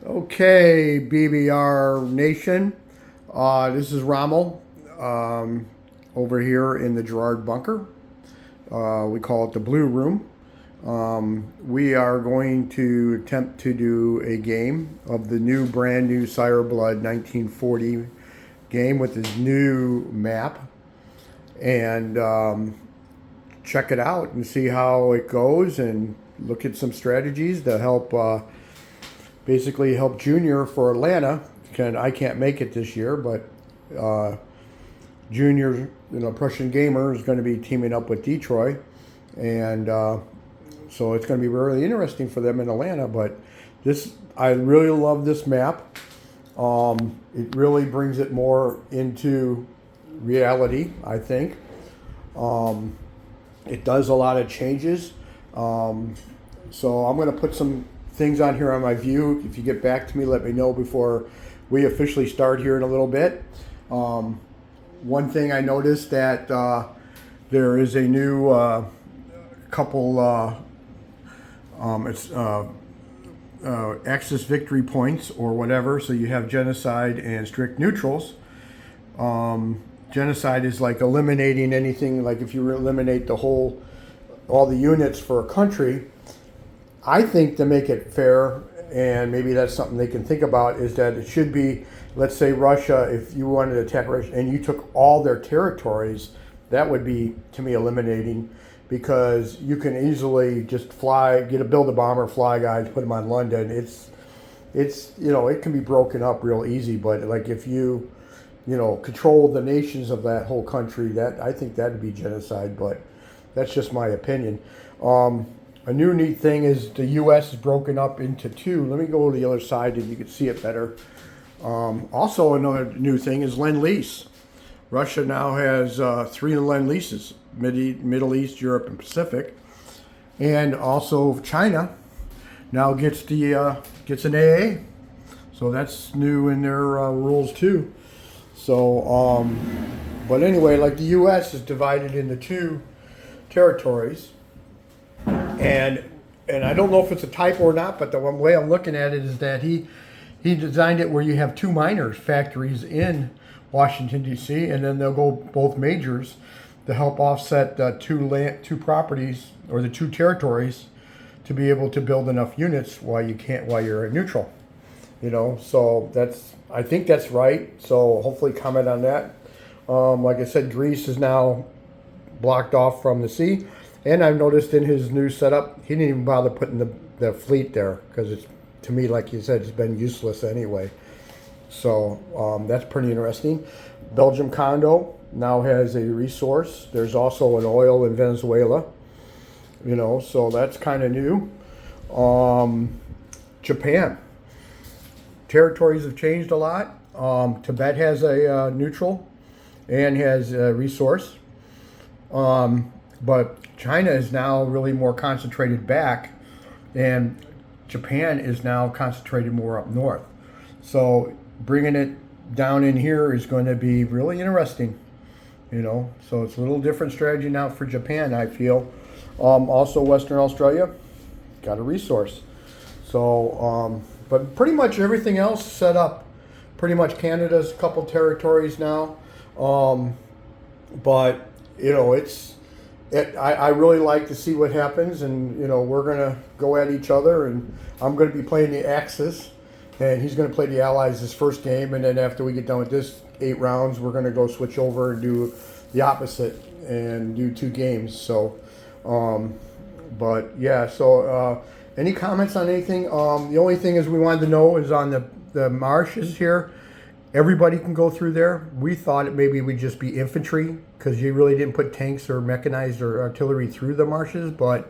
Okay, BBR Nation. This is Rommel over here in the Gerard Bunker. We call it the Blue Room. We are going to attempt to do a game of the brand new Sire Blood 1940 game with this new map, and check it out and see how it goes and look at some strategies to help basically help Junior for Atlanta. I can't make it this year, but Junior, Prussian Gamer is going to be teaming up with Detroit, and so it's going to be really interesting for them in Atlanta. But I really love this map. It really brings it more into reality, I think. It does a lot of changes. So I'm going to put some things on here on my view. If you get back to me, let me know before we officially start here in a little bit. One thing I noticed that there is a new couple it's Axis victory points or whatever. So you have genocide and strict neutrals. Genocide is like eliminating anything, like if you eliminate all the units for a country. I think to make it fair, and maybe that's something they can think about, is that it should be, let's say Russia, if you wanted to attack Russia and you took all their territories, that would be, to me, eliminating, because you can easily just build a bomber, fly guys, put them on London. It can be broken up real easy, but like if you control the nations of that whole country, I think that'd be genocide, but that's just my opinion. A new neat thing is the U.S. is broken up into two. Let me go to the other side and you can see it better. Also, another new thing is Lend-Lease. Russia now has 3 Lend-Leases: Middle East, Europe, and Pacific. And also China now gets an AA. So that's new in their rules too. So, but anyway, like the U.S. is divided into 2 territories. And I don't know if it's a typo or not, but the one way I'm looking at it is that he designed it where you have 2 minor factories in Washington, D.C., and then they'll go both majors to help offset the two properties or the 2 territories to be able to build enough units while you're neutral. So I think that's right. So hopefully comment on that. Like I said, Greece is now blocked off from the sea. And I've noticed in his new setup, he didn't even bother putting the fleet there, because it's, to me, like you said, it's been useless anyway. So that's pretty interesting. Belgium Condo now has a resource. There's also an oil in Venezuela, so that's kind of new. Japan. Territories have changed a lot. Tibet has a neutral and has a resource. But China is now really more concentrated back, and Japan is now concentrated more up north. So bringing it down in here is going to be really interesting, So it's a little different strategy now for Japan, I feel. Also, Western Australia got a resource. So, but pretty much everything else set up. Pretty much Canada's a couple territories now. But, I really like to see what happens, and we're going to go at each other, and I'm going to be playing the Axis, and he's going to play the Allies this first game, and then after we get done with this 8 rounds, we're going to go switch over and do the opposite and do 2 games. So, but yeah, so any comments on anything? The only thing is we wanted to know is on the marshes here. Everybody can go through there. We thought it maybe would just be infantry, because you really didn't put tanks or mechanized or artillery through the marshes. But,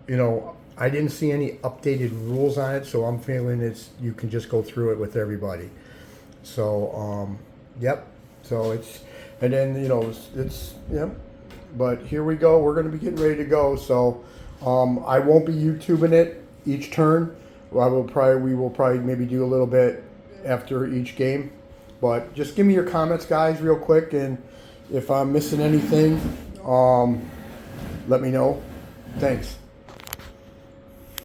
I didn't see any updated rules on it, so I'm feeling you can just go through it with everybody. So, yep. So and then, yep. But here we go. We're going to be getting ready to go. So, I won't be YouTubing it each turn. We will probably maybe do a little bit after each game. But just give me your comments, guys, real quick, and if I'm missing anything, let me know. Thanks.